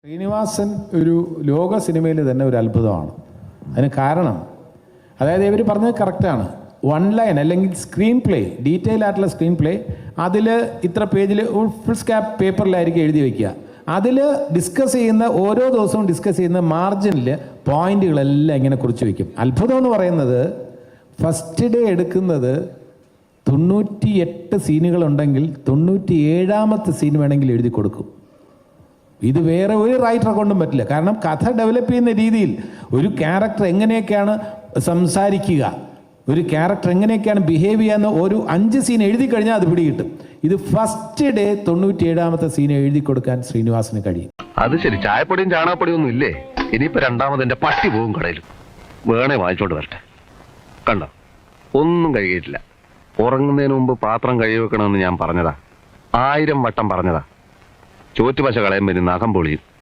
ശ്രീനിവാസൻ ഒരു ലോക സിനിമയിൽ തന്നെ ഒരു അത്ഭുതമാണ്. അതിന് കാരണം, അതായത് ഇവർ പറഞ്ഞത് കറക്റ്റാണ്. വൺ ലൈൻ അല്ലെങ്കിൽ സ്ക്രീൻ പ്ലേ, ഡീറ്റെയിൽ ആയിട്ടുള്ള സ്ക്രീൻ പ്ലേ, അതിൽ ഇത്ര പേജിൽ ഫുൾ സ്കാപ്പ് പേപ്പറിലായിരിക്കും എഴുതി വയ്ക്കുക. അതിൽ ഡിസ്കസ് ചെയ്യുന്ന ഓരോ ദിവസവും ഡിസ്കസ് ചെയ്യുന്ന മാർജിനിൽ പോയിന്റുകളെല്ലാം ഇങ്ങനെ കുറിച്ച് വയ്ക്കും. അത്ഭുതം എന്ന് പറയുന്നത്, ഫസ്റ്റ് ഡേ എടുക്കുന്നത് 98 സീനുകളുണ്ടെങ്കിൽ 97ാമത്തെ സീൻ വേണമെങ്കിൽ എഴുതി കൊടുക്കും. ഇത് വേറെ ഒരു റൈറ്ററെ കൊണ്ടും പറ്റില്ല. കാരണം കഥ ഡെവലപ്പ് ചെയ്യുന്ന രീതിയിൽ ഒരു ക്യാരക്ടർ എങ്ങനെയൊക്കെയാണ് സംസാരിക്കുക, ഒരു ക്യാരക്ടർ എങ്ങനെയൊക്കെയാണ് ബിഹേവ് ചെയ്യാന്ന് ഒരു 5 സീൻ എഴുതി കഴിഞ്ഞാൽ അത് പിടികിട്ടും. ഇത് ഫസ്റ്റ് ഡേ 97ാമത്തെ സീൻ എഴുതി കൊടുക്കാൻ ശ്രീനിവാസന് കഴിയും. അത് ശരി, ചായപ്പൊടിയും ചാണകപ്പൊടിയും ഒന്നും ഇല്ലേ? ഇനിയിപ്പോ രണ്ടാമത് എന്റെ പട്ടി പോകും കടയിൽ, വേണേ വാങ്ങിച്ചോണ്ട് വരട്ടെ. കണ്ടോ, ഒന്നും കഴിയിട്ടില്ല. ഉറങ്ങുന്നതിന് മുമ്പ് പാത്രം കഴുകി വെക്കണമെന്ന് ഞാൻ പറഞ്ഞതാ, 1000 വട്ടം പറഞ്ഞതാ. ചോറ്റുപശ കളയുമ്പോൾ നഖം പൊളിയും.